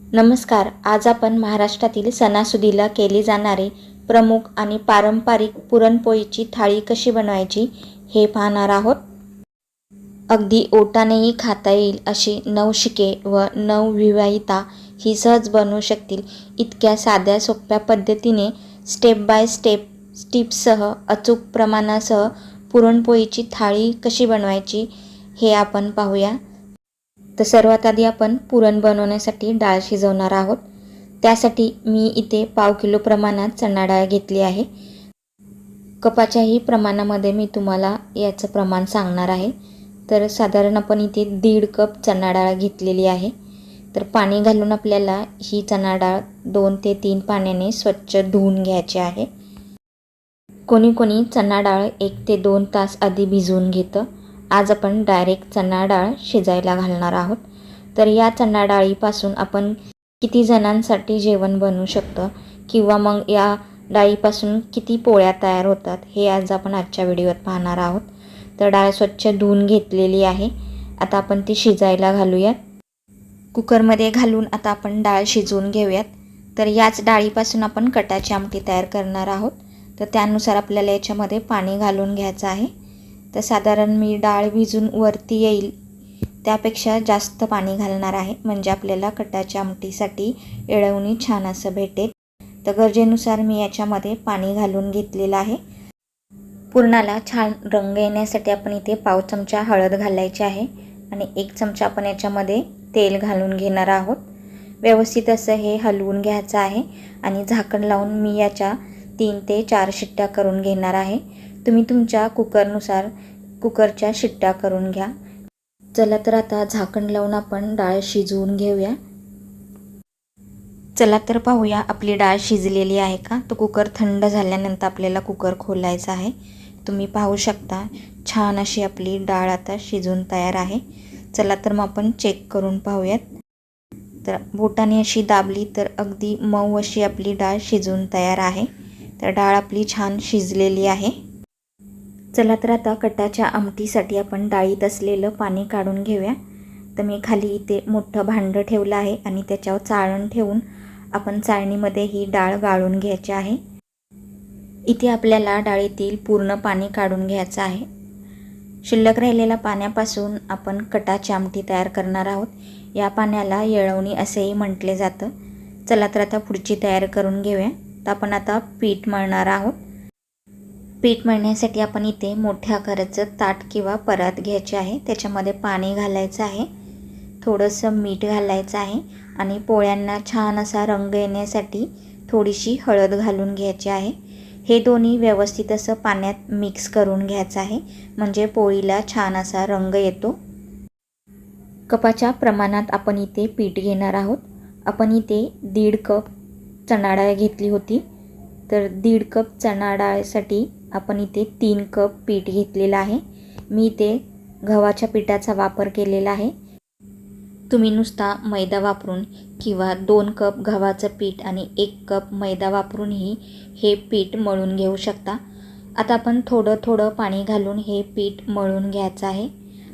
नमस्कार. आज आपण महाराष्ट्रातील सणासुदीला केली जाणारी प्रमुख आणि पारंपरिक पुरणपोळीची थाळी कशी बनवायची हे पाहणार आहोत. अगदी ओटानेही खाता येईल अशी नवशिके व नवविवाहिता ही सहज बनवू शकतील इतक्या साध्या सोप्या पद्धतीने स्टेप बाय स्टेप टिप्ससह अचूक प्रमाणासह पुरणपोळीची थाळी कशी बनवायची हे आपण पाहूया. तर सर्वात आधी आपण पुरण बनवण्यासाठी डाळ शिजवणार आहोत. त्यासाठी मी इथे 1/2 किलो प्रमाणात चणा डाळ घेतली आहे. कपाच्याही प्रमाणामध्ये मी तुम्हाला याचं प्रमाण सांगणार आहे. तर साधारण आपण इथे 1.5 कप चणा डाळ घेतलेली आहे. तर पाणी घालून आपल्याला ही चणा डाळ 2 ते 3 पाण्याने स्वच्छ धुवून घ्यायची आहे. कोणी चणा डाळ 1 ते 2 तास आधी भिजवून घेतं. आज आपण डायरेक्ट चणा डाळ शिजायला घालणार आहोत. तर या चणा डाळीपासून आपण किती जणांसाठी जेवण बनवू शकतो किंवा मग या डाळीपासून किती पोळ्या तयार होतात हे आज आपण आजच्या व्हिडिओत पाहणार आहोत. तर डाळ स्वच्छ धुवून घेतलेली आहे. आता आपण ती शिजायला घालूयात. कुकरमध्ये घालून आता आपण डाळ शिजवून घेऊयात. तर याच डाळीपासून आपण कटाची आमटी तयार करणार आहोत. तर त्यानुसार आपल्याला याच्यामध्ये पाणी घालून घ्यायचं आहे. तर साधारण मी डाळ भिजून वरती येईल त्यापेक्षा जास्त पाणी घालणार आहे, म्हणजे आपल्याला कटाच्या आमटीसाठी येळवणी छान असं भेटेल. तर गरजेनुसार मी याच्यामध्ये पाणी घालून घेतलेलं आहे. पुरणाला छान रंग येण्यासाठी आपण इथे 1/2 चमचा हळद घालायची आहे आणि 1 चमचा आपण याच्यामध्ये तेल घालून घेणार आहोत. व्यवस्थित असं हे हलवून घ्यायचं आहे आणि झाकण लावून मी याच्या 3 ते 4 शिट्ट्या करून घेणार आहे. तुम्ही तुमच्या कुकरनुसार कुकरच्या शिट्ट्या करून घ्या. चला तर आता झाकण लावून आपण डाळ शिजवून घेऊया. चला तर पाहूया आपली डाळ शिजलेली आहे का. तो कुकर थंड झाल्यानंतर आपल्याला कुकर खोलायचा आहे. तुम्ही पाहू शकता छान अशी आपली डाळ आता शिजून तयार आहे. चला तर मग आपण चेक करून पाहूयात. तर बोटाने अशी दाबली तर अगदी मऊ अशी आपली डाळ शिजून तयार आहे. तर डाळ आपली छान शिजलेली आहे. चला तर आता कटाच्या आमटीसाठी आपण डाळीत असलेलं पाणी काढून घेऊया. तर मी खाली इथे मोठं भांडं ठेवलं आहे आणि त्याच्यावर चाळण ठेवून आपण चाळणीमध्ये ही डाळ गाळून घ्यायची आहे. इथे आपल्याला डाळीतील पूर्ण पाणी काढून घ्यायचं आहे. शिल्लक राहिलेल्या पाण्यापासून आपण कटाची आमटी तयार करणार आहोत. या पाण्याला येळवणी असेही म्हटले जातं. चला तर आता पुढची तयारी करून घेऊया. तर आपण आता पीठ मळणार आहोत. पीठ मळण्यासाठी आपण इथे मोठ्या आकाराचं ताट किंवा परात घ्यायचे आहे. त्याच्यामध्ये पाणी घालायचं आहे, थोडंसं मीठ घालायचं आहे आणि पोळ्यांना छान असा रंग येण्यासाठी थोडीशी हळद घालून घ्यायची आहे. हे दोन्ही व्यवस्थित असं पाण्यात मिक्स करून घ्यायचं आहे, म्हणजे पोळीला छान असा रंग येतो. कपाच्या प्रमाणात आपण इथे पीठ घेणार आहोत. आपण इथे 1.5 कप चणा डाळ घेतली होती. तर 1.5 कप चणा डाळीसाठी आपण इथे 3 कप पीठ घेतलेलं आहे. मी इथे गव्हाच्या पिठाचा वापर केलेला आहे. तुम्ही नुसता मैदा वापरून किंवा 2 कप गव्हाचं पीठ आणि 1 कप मैदा वापरूनही हे पीठ मळून घेऊ शकता. आता आपण थोडं पाणी घालून हे पीठ मळून घ्यायचं आहे.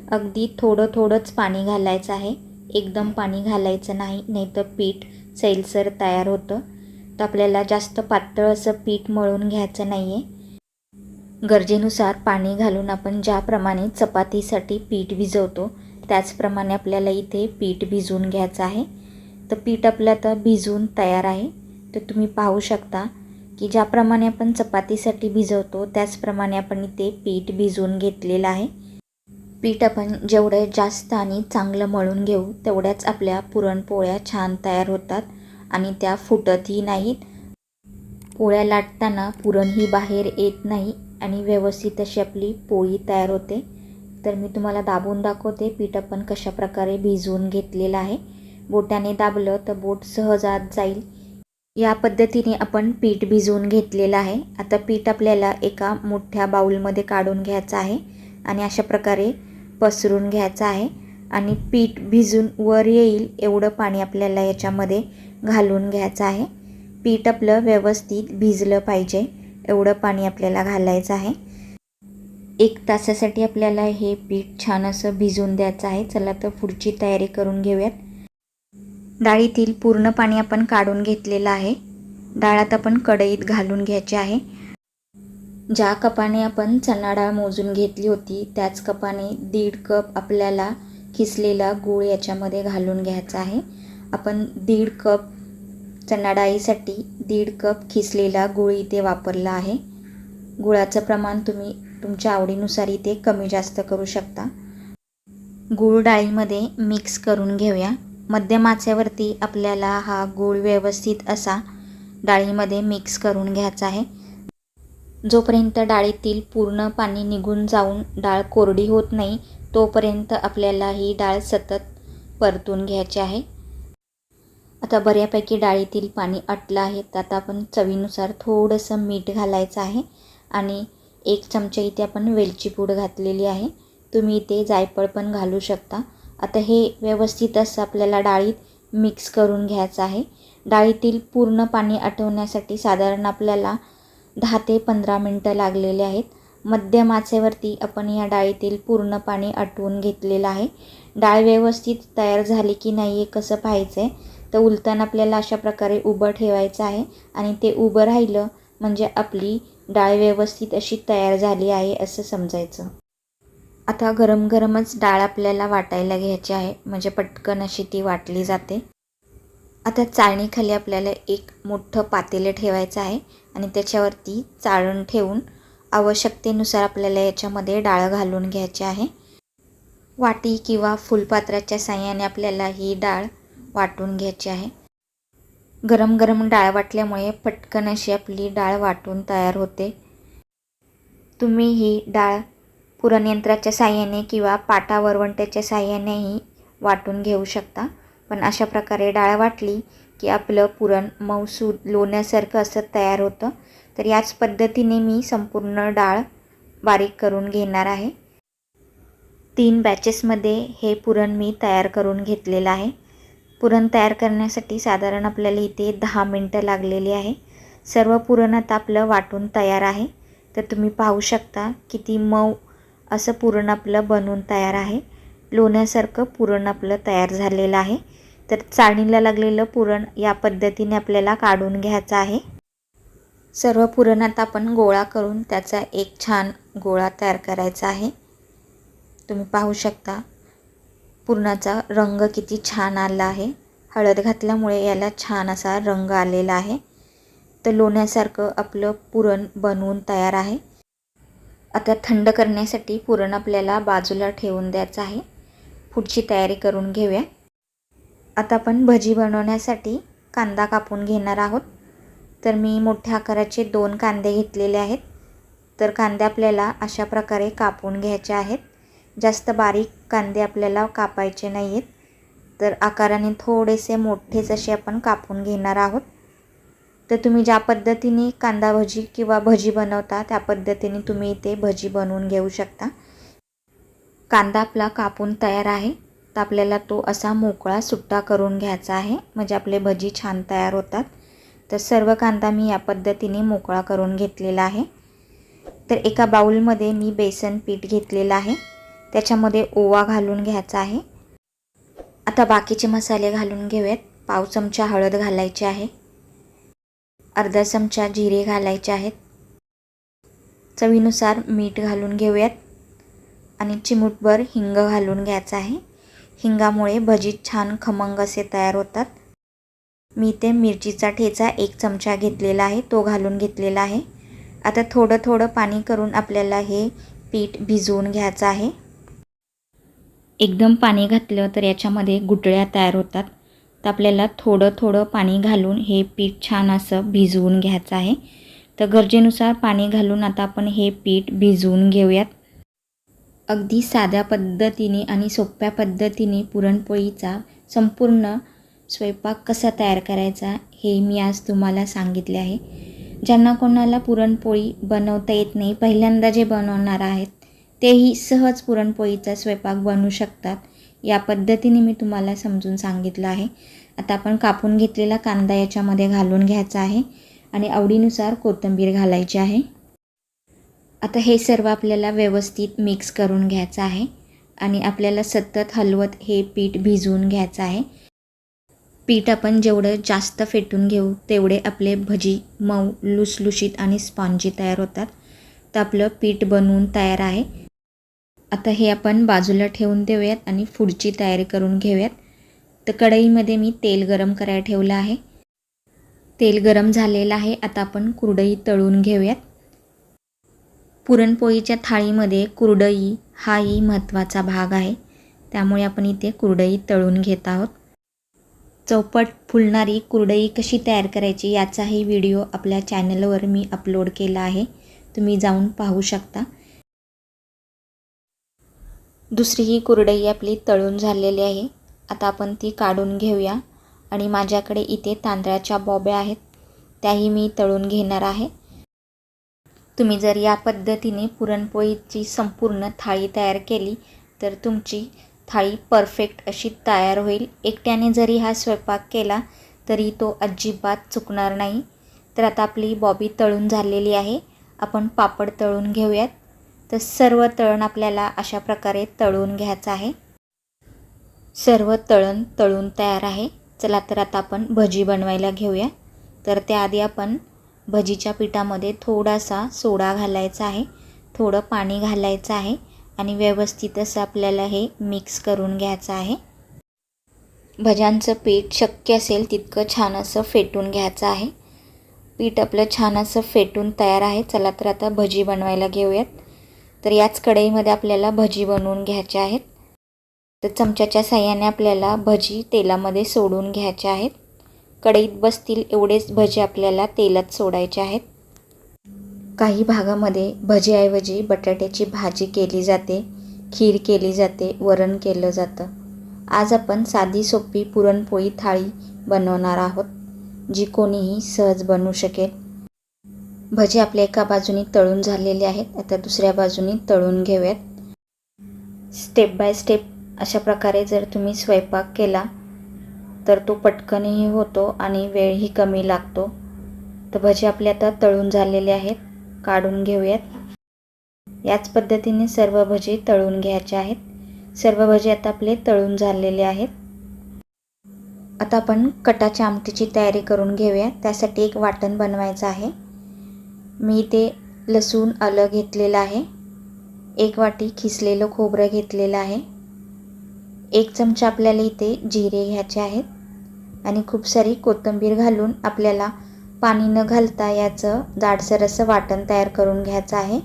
अगदी थोडंच पाणी घालायचं आहे, एकदम पाणी घालायचं नाही, नाहीतर पीठ सैलसर तयार होतं. तर आपल्याला जास्त पातळ असं पीठ मळून घ्यायचं नाही आहे. गरजेनुसार पाणी घालून आपण ज्याप्रमाणे चपातीसाठी पीठ भिजवतो त्याचप्रमाणे आपल्याला इथे पीठ भिजवून घ्यायचं आहे. तर पीठ आपलं आता भिजवून तयार आहे. तर तुम्ही पाहू शकता की ज्याप्रमाणे आपण चपातीसाठी भिजवतो त्याचप्रमाणे आपण इथे पीठ भिजवून घेतलेलं आहे. पीठ आपण जेवढं जास्त आणि चांगलं मळून घेऊ तेवढ्याच आपल्या पुरणपोळ्या छान तयार होतात आणि त्या फुटतही नाहीत. पोळ्या लाटताना पुरणही बाहेर येत नाही आणि व्यवस्थित अशी आपली पोळी तयार होते. तर मी तुम्हाला दाबून दाखवते पीठ आपण कशा प्रकारे भिजवून घेतलेलं आहे. बोटाने दाबलं तर बोट सहज आत जाईल. या पद्धतीने आपण पीठ भिजवून घेतलेलं आहे. आता पीठ आपल्याला एका मोठ्या बाउलमध्ये काढून घ्यायचं आहे आणि अशा प्रकारे पसरून घ्यायचं आहे आणि पीठ भिजून वर येईल एवढं पाणी आपल्याला याच्यामध्ये घालून घ्यायचं आहे. पीठ आपलं व्यवस्थित भिजलं पाहिजे एवढं पाणी आपल्याला घालायचं आहे. 1 तासासाठी आपल्याला हे पीठ छान असं भिजवून द्यायचं आहे. चला तर पुढची तयारी करून घेऊयात. डाळीतील पूर्ण पाणी आपण काढून घेतलेलं आहे. डाळ आता आपण कढईत घालून घ्यायची आहे. ज्या कपाने आपण चणा डाळ मोजून घेतली होती त्याच कपाने 1.5 कप आपल्याला किसलेला गूळ याच्यामध्ये घालून घ्यायचा आहे. आपण 1.5 कप चणा डाळीसाठी 1.5 कप किसलेला गूळ इथे वापरला आहे. गुळाचं प्रमाण तुम्ही तुमच्या आवडीनुसार इथे कमी जास्त करू शकता. गूळ डाळीमध्ये मिक्स करून घेऊया. मध्यम आचेवरती आपल्याला हा गूळ व्यवस्थित असा डाळीमध्ये मिक्स करून घ्यायचा आहे. जोपर्यंत डाळीतील पूर्ण पाणी निघून जाऊन डाळ कोरडी होत नाही तोपर्यंत आपल्याला ही डाळ सतत परतून घ्यायची आहे. आता बऱ्यापैकी डाळीतील पाणी आटलं आहे. तर आता आपण चवीनुसार थोडंसं मीठ घालायचं आहे आणि 1 चमचा इथे आपण वेलची पूड घातलेली आहे. तुम्ही इथे जायफळ पण घालू शकता. आता हे व्यवस्थित असं आपल्याला डाळीत मिक्स करून घ्यायचं आहे. डाळीतील पूर्ण पाणी आटवण्यासाठी साधारण आपल्याला 10 ते 15 मिनटं लागलेले आहेत. मध्यम आचेवरती आपण या डाळीतील पूर्ण पाणी आटवून घेतलेलं आहे. डाळ व्यवस्थित तयार झाली की नाही हे कसं पाहायचं आहे, तर उलटण आपल्याला अशा प्रकारे उभं ठेवायचं आहे आणि ते उभं राहिलं म्हणजे आपली डाळ व्यवस्थित अशी तयार झाली आहे असं समजायचं. आता गरम गरमच डाळ आपल्याला वाटायला घ्यायची आहे, म्हणजे पटकन अशी ती वाटली जाते. आता चाळणीखाली आपल्याला एक मोठं पातेलं ठेवायचं आहे आणि त्याच्यावरती चाळण ठेवून आवश्यकतेनुसार आपल्याला याच्यामध्ये डाळ घालून घ्यायची आहे. वाटी किंवा फुलपात्राच्या साहाय्याने आपल्याला ही डाळ वाटून घ्यायची आहे. गरम गरम डाळ वाटल्यामुळे पटकन अशी आपली डाळ वाटून तयार होते. तुम्ही ही डाळ पुरणयंत्राच्या साहाय्याने किंवा पाटा वरवंट्याच्या साहाय्यानेही वाटून घेऊ शकता. पण अशा प्रकारे डाळ वाटली की आपलं पुरण मऊसूद लोण्यासारखं असं तयार होतं. तर याच पद्धतीने मी संपूर्ण डाळ बारीक करून घेणार आहे. 3 बॅचेसमध्ये हे पुरण मी तयार करून घेतलेलं आहे. पुरण तयार करण्यासाठी साधारण आपल्याला इथे 10 मिनटं लागलेली आहे. सर्व पुरण आता आपलं वाटून तयार आहे. तर तुम्ही पाहू शकता किती मऊ असं पुरण आपलं बनवून तयार आहे. लोण्यासारखं पुरण आपलं तयार झालेलं आहे. तर चाळणीला लागलेलं पुरण या पद्धतीने आपल्याला काढून घ्यायचं आहे. सर्व पुरण आता आपण गोळा करून त्याचा एक छान गोळा तयार करायचा आहे. तुम्ही पाहू शकता पुरणाचा रंग किती छान आला आहे. हळद घातल्यामुळे याला छान असा रंग आलेला आहे. तर लोण्यासारखं आपलं पुरण बनवून तयार आहे. आता थंड करण्यासाठी पुरण आपल्याला बाजूला ठेवून द्यायचं आहे. पुढची तयारी करून घेऊया. आता आपण भजी बनवण्यासाठी कांदा कापून घेणार आहोत. तर मी मोठ्या आकाराचे 2 कांदे घेतलेले आहेत. तर कांदे आपल्याला अशा प्रकारे कापून घ्यायचे आहेत. जास्त बारीक कांदे आपल्याला कापायचे नाही आहेत. तर आकाराने थोडेसे मोठेच असे आपण कापून घेणार आहोत. तर तुम्ही ज्या पद्धतीने कांदा भजी किंवा भजी बनवता त्या पद्धतीने तुम्ही इथे भजी बनवून घेऊ शकता. कांदा आपला कापून तयार आहे. तर आपल्याला तो असा मोकळा सुट्टा करून घ्यायचा आहे, म्हणजे आपले भजी छान तयार होतात. तर सर्व कांदा मी या पद्धतीने मोकळा करून घेतलेला आहे. तर एका बाउलमध्ये मी बेसन पीठ घेतलेलं आहे. त्याच्यामध्ये ओवा घालून घ्यायचा आहे. आता बाकीचे मसाले घालून घेऊयात. पाव चमचा हळद घालायची आहे. अर्धा चमचा जिरे घालायचे आहेत. चवीनुसार मीठ घालून घेऊयात आणि चिमूटभर हिंग घालून घ्यायचा आहे. हिंगामुळे भजी छान खमंग असे तयार होतात. मी ते मिरचीचा ठेचा 1 चमचा घेतलेला आहे, तो घालून घेतलेला आहे. आता थोडं थोडं पाणी करून आपल्याला हे पीठ भिजवून घ्यायचं आहे. एकदम पाणी घातलं तर याच्यामध्ये गुठळ्या तयार होतात. तर आपल्याला थोडं थोडं पाणी घालून हे पीठ छान असं भिजवून घ्यायचं आहे. तर गरजेनुसार पाणी घालून आता आपण हे पीठ भिजवून घेऊयात. अगदी साध्या पद्धतीने आणि सोप्या पद्धतीने पुरणपोळीचा संपूर्ण स्वयंपाक कसा तयार करायचा हे मी आज तुम्हाला सांगितले आहे. ज्यांना कोणाला पुरणपोळी बनवता येत नाही, पहिल्यांदा जे बनवणार आहेत तेही सहज पुरणपोळीचा स्वयंपाक बनवू शकतात. या पद्धतीने मी तुम्हाला समजून सांगितलं आहे. आता आपण कापून घेतलेला कांदा याच्यामध्ये घालून घ्यायचा आहे आणि आवडीनुसार कोथिंबीर घालायची आहे. आता हे सर्व आपल्याला व्यवस्थित मिक्स करून घ्यायचं आहे आणि आपल्याला सतत हलवत हे पीठ भिजवून घ्यायचं आहे. पीठ आपण जेवढं जास्त फेटून घेऊ तेवढे आपले भजी मऊ लुसलुशीत आणि स्पॉन्जी तयार होतात. तर आपलं पीठ बनवून तयार आहे. आता हे आपण बाजूला ठेवून देऊयात आणि पुढची तयारी करून घेऊयात. तर कढईमध्ये मी तेल गरम करायला ठेवलं आहे. तेल गरम झालेलं आहे. आता आपण कुरडई तळून घेऊयात. पुरणपोळीच्या थाळीमध्ये कुरडई हाही महत्त्वाचा भाग आहे. त्यामुळे आपण इथे कुरडई तळून घेत आहोत. चौपट फुलणारी कुरडई कशी तयार करायची याचाही व्हिडिओ आपल्या चॅनलवर मी अपलोड केला आहे. तुम्ही जाऊन पाहू शकता. दुसरी ही कुरडई आपली तळून झालेली आहे. आता आपण ती काढून घेऊया. आणि माझ्याकडे इथे तांदळाच्या बॉब्या आहेत, त्याही मी तळून घेणार आहे. तुम्ही जर या पद्धतीने पुरणपोळीची संपूर्ण थाळी तयार केली तर तुमची थाळी परफेक्ट अशी तयार होईल. एकट्याने जरी हा स्वयंपाक केला तरी तो अजिबात चुकणार नाही. तर आता आपली बॉबी तळून झालेली आहे. आपण पापड तळून घेऊयात. तर सर्व तळण आपल्याला अशा प्रकारे तळून घ्यायचं आहे. सर्व तळण तळून तयार आहे. चला तर आता आपण भजी बनवायला घेऊया. तर त्याआधी आपण भजीच्या पिठामध्ये थोडासा सोडा घालायचा आहे, थोडं पाणी घालायचं आहे आणि व्यवस्थित असं आपल्याला हे मिक्स करून घ्यायचं आहे. भज्यांचं पीठ शक्य असेल तितकं छान असं फेटून घ्यायचं आहे. पीठ आपलं छान असं फेटून तयार आहे. चला तर आता भजी बनवायला घेऊयात. तर याच कढईमध्ये आपल्याला भजी बनवून घ्यायच्या आहेत. तर चमच्याच्या साहाय्याने आपल्याला भजी तेलामध्ये सोडून घ्यायच्या आहेत. कढईत बसतील एवढेच भजी आपल्याला तेलात सोडायचे आहेत. काही भागामध्ये भजीऐवजी बटाट्याची भाजी केली जाते, खीर केली जाते, वरण केलं जातं. आज आपण साधी सोपी पुरणपोळी थाळी बनवणार आहोत, जी कोणीही सहज बनवू शकेल. भजी आपल्या एका बाजूने तळून झालेले आहेत. आता दुसऱ्या बाजूने तळून घेऊयात. स्टेप बाय स्टेप अशा प्रकारे जर तुम्ही स्वयंपाक केला तर तो पटकनही होतो आणि वेळही कमी लागतो. तर भजी आपले आता तळून झालेले आहेत, काढून घेऊयात. याच पद्धतीने सर्व भजी तळून घ्यायचे आहेत. सर्व भजी आता आपले तळून झालेले आहेत. आता आपण कटाच्या आमटीची तयारी करून घेऊया. त्यासाठी एक वाटण बनवायचं आहे. मी इथे लसूण आलं घेतलेलं आहे. 1 वाटी खिसलेलं खोबरं घेतलेलं आहे. 1 चमचा आपल्याला इथे जिरे घ्यायचे आहेत आणि खूप सारी कोथिंबीर घालून आपल्याला पाणी न घालता याचं जाडसर असं वाटण तयार करून घ्यायचं आहे.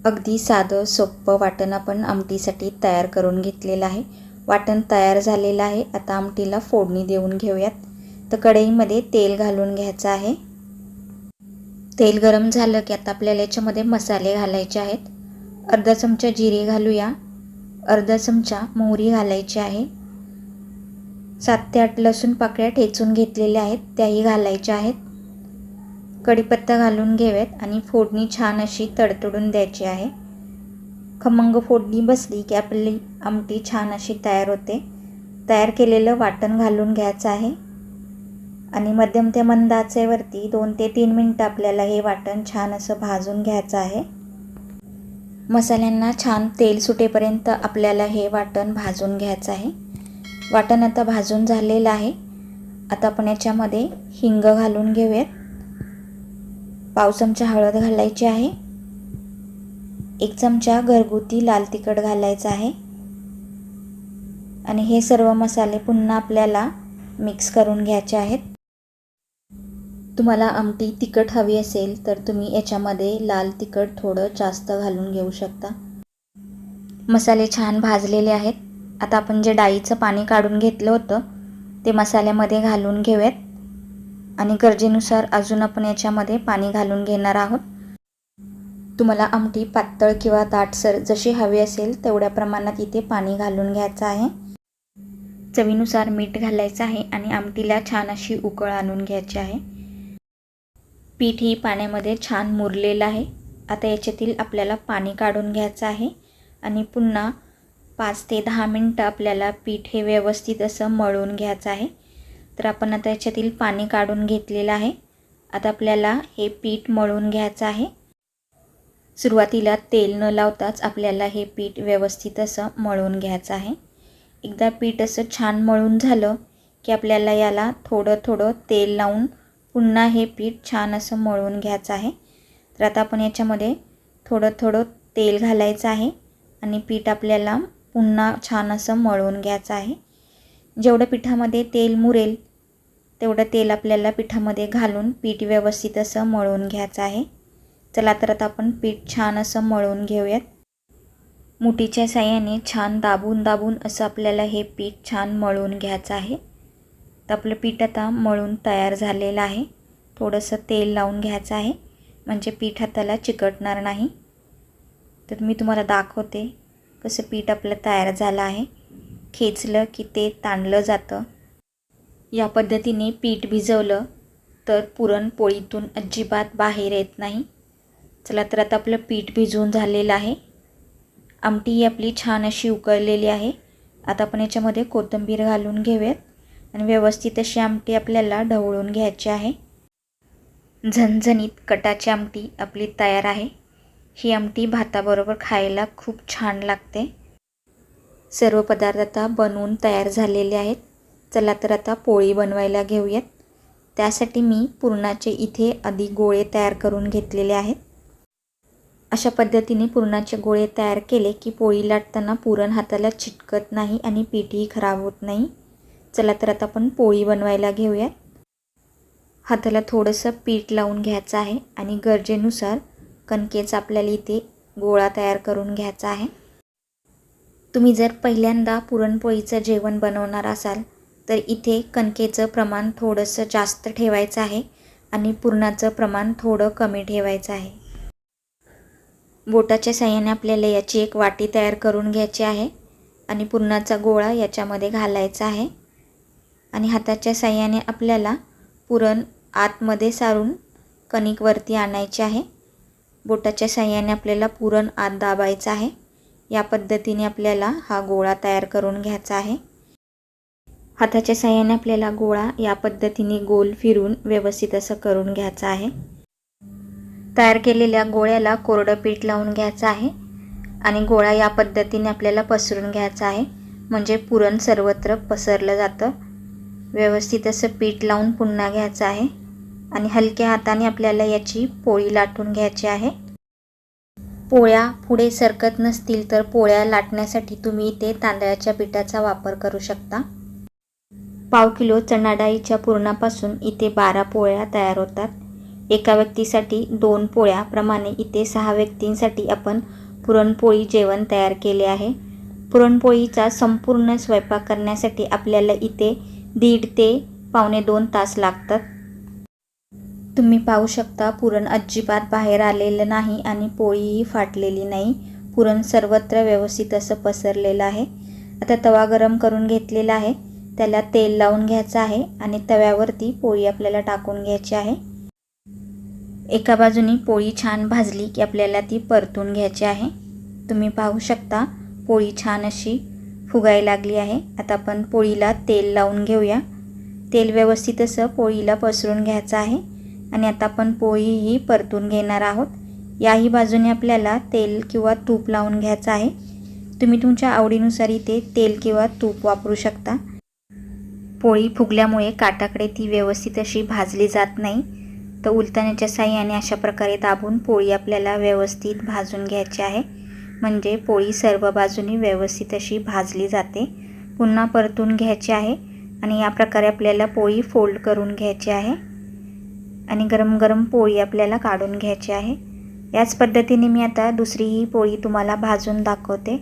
अगदी साधं सोपं वाटण आपण आमटीसाठी तयार करून घेतलेलं आहे. वाटण तयार झालेलं आहे. आता आमटीला फोडणी देऊन घेऊयात. तर कढईमध्ये तेल घालून घ्यायचं आहे. तेल गरम झालं की आता आपल्याला याच्यामध्ये मसाले घालायचे आहेत. अर्धा चमचा जिरे घालूया. अर्धा चमचा मोहरी घालायची आहे. 7 ते 8 लसूण पाकळ्या ठेचून घेतलेल्या आहेत, त्याही घालायच्या आहेत. कढीपत्ता घालून घेऊयात आणि फोडणी छान अशी तडतडून द्यायची आहे. खमंग फोडणी बसली की आपली आमटी छान अशी तयार होते. तयार केलेलं वाटण घालून घ्यायचं आहे आणि मध्यम ते मंद आचेवरती 2 ते 3 मिनटं आपल्याला हे वाटण छान असं भाजून घ्यायचं आहे. मसाल्यांना छान तेल सुटेपर्यंत आपल्याला हे वाटण भाजून घ्यायचं आहे. वाटण आता भाजून झालेलं आहे. आता आपण याच्यामध्ये हिंग घालून घेऊयात. पाव चमचा हळद घालायची आहे. 1 चमचा घरगुती लाल तिखट घालायचं आहे आणि हे सर्व मसाले पुन्हा आपल्याला मिक्स करून घ्यायचे आहेत. तुम्हाला आमटी तिखट हवी असेल तर तुम्ही याच्यामध्ये लाल तिखट थोडं जास्त घालून घेऊ शकता. मसाले छान भाजलेले आहेत. आता आपण जे डाळीचं पाणी काढून घेतलं होतं ते मसाल्यामध्ये घालून घेऊयात आणि गरजेनुसार अजून आपण याच्यामध्ये पाणी घालून घेणार आहोत. तुम्हाला आमटी पातळ किंवा दाटसर जशी हवी असेल तेवढ्या प्रमाणात इथे पाणी घालून घ्यायचं आहे. चवीनुसार मीठ घालायचं आहे आणि आमटीला छान अशी उकळ आणून घ्यायची आहे. पीठ ही पाण्यामध्ये छान मुरलेलं आहे. आता याच्यातील आपल्याला पाणी काढून घ्यायचं आहे आणि पुन्हा 5 ते 10 मिनटं आपल्याला पीठ हे व्यवस्थित असं मळून घ्यायचं आहे. तर आपण आता याच्यातील पाणी काढून घेतलेलं आहे. आता आपल्याला हे पीठ मळून घ्यायचं आहे. सुरुवातीला तेल न लावताच आपल्याला हे पीठ व्यवस्थित असं मळून घ्यायचं आहे. एकदा पीठ असं छान मळून झालं की आपल्याला याला थोडं थोडं तेल लावून पुन्हा हे पीठ छान असं मळून घ्यायचं आहे। तर आता आपण याच्यामध्ये थोडं थोडं तेल घालायचं आहे आणि पीठ आपल्याला पुन्हा छान असं मळून घ्यायचं आहे। जेवढं पिठामध्ये तेल मुरेल तेवढं तेल आपल्याला पिठामध्ये घालून पीठ व्यवस्थित असं मळून घ्यायचं आहे। चला तर आता आपण पीठ छान असं मळून घेऊयात। मुठीच्या साहाय्याने छान दाबून दाबून असं आपल्याला हे पीठ छान मळून घ्यायचं आहे। तर आपलं पीठ आता मळून तयार झालेलं आहे। थोडंसं तेल लावून घ्यायचं आहे म्हणजे पीठ हाताला चिकटणार नाही। तर मी तुम्हाला दाखवते कसं पीठ आपलं तयार झालं आहे। खेचलं की ते ताणलं जातं। या पद्धतीने पीठ भिजवलं तर पुरणपोळीतून अजिबात बाहेर येत नाही। चला तर आता आपलं पीठ भिजवून झालेलं आहे। आमटी ही आपली छान अशी उकळलेली आहे। आता आपण याच्यामध्ये कोथिंबीर घालून घेऊयात आणि व्यवस्थित अशी आमटी आपल्याला ढवळून घ्यायची आहे। झणझणीत कटाची आमटी आपली तयार आहे। ही आमटी भाताबरोबर खायला खूप छान लागते। सर्व पदार्थ आता बनवून तयार झालेले आहेत। चला तर आता पोळी बनवायला घेऊयात। त्यासाठी मी पुरणाचे इथे आधी गोळे तयार करून घेतलेले आहेत। अशा पद्धतीने पुरणाचे गोळे तयार केले की पोळी लाटताना पुरण हाताला चिटकत नाही आणि पीठही खराब होत नाही। चला तर आता आपण पोळी बनवायला घेऊयात। हाताला थोडंसं पीठ लावून घ्यायचं आहे आणि गरजेनुसार कणकेचा आपल्याला इथे गोळा तयार करून घ्यायचा आहे। तुम्ही जर पहिल्यांदा पुरणपोळीचं जेवण बनवणार असाल तर इथे कणकेचं प्रमाण थोडंसं जास्त ठेवायचं आहे आणि पुरणाचं प्रमाण थोडं कमी ठेवायचं आहे। बोटाच्या साहाय्याने आपल्याला याची एक वाटी तयार करून घ्यायची आहे आणि पुरणाचा गोळा याच्यामध्ये घालायचा आहे आणि हाताच्या साहाय्याने आपल्याला पुरण आतमध्ये सारून कणिक वरती आणायची आहे। बोटाच्या साहाय्याने आपल्याला पुरण आत दाबायचं आहे। या पद्धतीने आपल्याला हा गोळा तयार करून घ्यायचा आहे। हाताच्या साहाय्याने आपल्याला गोळा या पद्धतीने गोल फिरून व्यवस्थित असं करून घ्यायचं आहे। तयार केलेल्या गोळ्याला कोरडं पीठ लावून घ्यायचं आहे आणि गोळा या पद्धतीने आपल्याला पसरून घ्यायचा आहे म्हणजे पुरण सर्वत्र पसरलं जातं। व्यवस्थित असं पीठ लावून पुन्हा घ्यायचं आहे आणि हलक्या हाताने आपल्याला याची पोळी लाटून घ्यायची आहे। पोळ्या पुढे सरकत नसतील तर पोळ्या लाटण्यासाठी तुम्ही इथे तांदळाच्या पिठाचा वापर करू शकता। पाव किलो चणा डाळीच्या पुरणापासून इथे 12 पोळ्या तयार होतात। एका व्यक्तीसाठी 2 पोळ्याप्रमाणे इथे 6 व्यक्तींसाठी आपण पुरणपोळी जेवण तयार केले आहे। पुरणपोळीचा संपूर्ण स्वयंपाक करण्यासाठी आपल्याला इथे 1.5 ते पावणे 2 तास लागतात। तुम्ही पाहू शकता पुरण अजिबात बाहेर आलेलं नाही आणि पोळीही फाटलेली नाही। पुरण सर्वत्र व्यवस्थित असं पसरलेलं आहे। आता तवा गरम करून घेतलेला आहे, त्याला तेल लावून घ्यायचं आहे आणि तव्यावरती पोळी आपल्याला टाकून घ्यायची आहे। एका बाजूनी पोळी छान भाजली की आपल्याला ती परतून घ्यायची आहे। तुम्ही पाहू शकता पोळी छान अशी फुगायला लागली आहे। आता आपण पोळीला तेल लावून घेऊया। तेल व्यवस्थित असं पोळीला पसरून घ्यायचं आहे आणि आता आपण पोळी ही परतून घेणार आहोत। याही बाजूने आपल्याला तेल किंवा तूप लावून घ्यायचं आहे। तुम्ही तुमच्या आवडीनुसार इथे तेल किंवा तूप वापरू शकता। पोळी फुगल्यामुळे काटाकडे ती व्यवस्थित अशी भाजली जात नाही, तर उलटण्याच्या साहाय्याने अशा प्रकारे दाबून पोळी आपल्याला व्यवस्थित भाजून घ्यायची आहे म्हणजे पोळी सर्व बाजूनी व्यवस्थित अशी भाजली जाते। पुन्हा परतून घ्यायची आहे आणि या प्रकारे आपल्याला पोळी फोल्ड करून घ्यायची आहे आणि गरम गरम पोळी आपल्याला काढून घ्यायची आहे। याच पद्धतीने मी आता दुसरीही पोळी तुम्हाला भाजून दाखवते।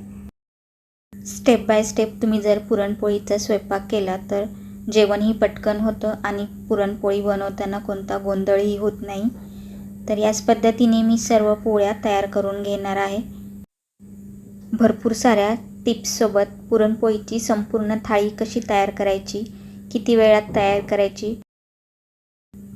स्टेप बाय स्टेप तुम्ही जर पुरणपोळीचा स्वयंपाक केला तर जेवणही पटकन होतं आणि पुरणपोळी बनवताना कोणता गोंधळही होत नाही। तर याच पद्धतीने मी सर्व पोळ्या तयार करून घेणार आहे। भरपूर साऱ्या टिप्ससोबत पुरणपोळीची संपूर्ण थाळी कशी तयार करायची, किती वेळात तयार करायची,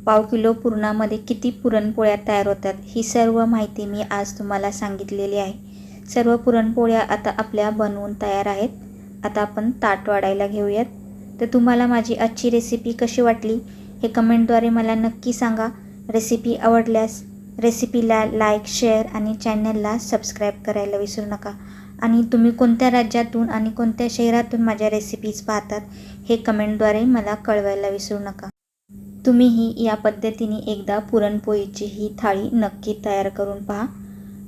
पाव किलो पुरणामध्ये किती पुरणपोळ्या तयार होतात, ही सर्व माहिती मी आज तुम्हाला सांगितलेली आहे। सर्व पुरणपोळ्या आता आपल्या बनवून तयार आहेत। आता आपण ताट वाढायला घेऊयात। तर तुम्हाला माझी आजची रेसिपी कशी वाटली हे कमेंटद्वारे मला नक्की सांगा। रेसिपी आवडल्यास रेसिपीला लाईक, शेअर आणि चॅनलला सबस्क्राईब करायला विसरू नका। आणि तुम्ही कोणत्या राज्यातून आणि कोणत्या शहरातून माझ्या रेसिपीज पाहतात हे कमेंटद्वारे मला कळवायला विसरू नका. तुम्हीही या पद्धतीने एकदा पुरणपोळीची ही थाळी नक्की तयार करून पहा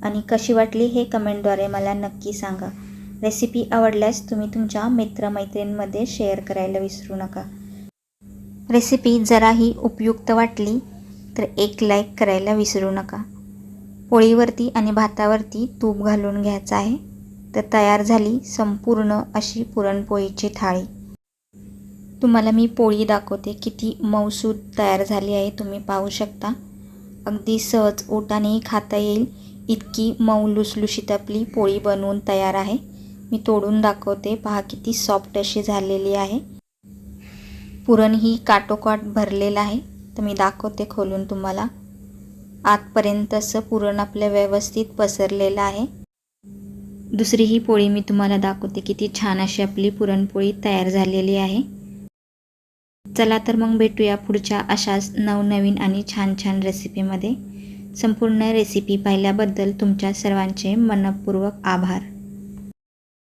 आणि कशी वाटली हे कमेंटद्वारे मला नक्की सांगा. रेसिपी आवडल्यास तुम्ही तुमच्या मित्रमैत्रिणींमध्ये शेअर करायला विसरू नका. रेसिपी जराही उपयुक्त वाटली तर एक लाईक करायला विसरू नका. पोळीवरती आणि भातावरती तूप घालून घ्यायचं आहे. तर तयार झाली संपूर्ण अशी पुरणपोळीची थाळी. तुम्हाला मी पोळी दाखवते किती मऊसूत तयार झाली आहे. तुम्ही पाहू शकता. अगदी सहज ओटानेही खाता येईल इतकी मऊ लुसलुशीत आपली पोळी बनवून तयार आहे. मी तोडून दाखवते. पहा किती सॉफ्ट अशी झालेली आहे. पुरणही काटोकाट भरलेलं आहे. तर मी दाखवते खोलून तुम्हाला. आतपर्यंत असं पुरण आपलं व्यवस्थित पसरलेलं आहे. दुसरी ही पोळी मी तुम्हाला दाखवते. किती छान अशी आपली पुरणपोळी तयार झालेली आहे. चला तर मग भेटूया पुढच्या अशाच नवनवीन आणि छान छान रेसिपीमध्ये. संपूर्ण रेसिपी पाहिल्याबद्दल तुमच्या सर्वांचे मनःपूर्वक आभार.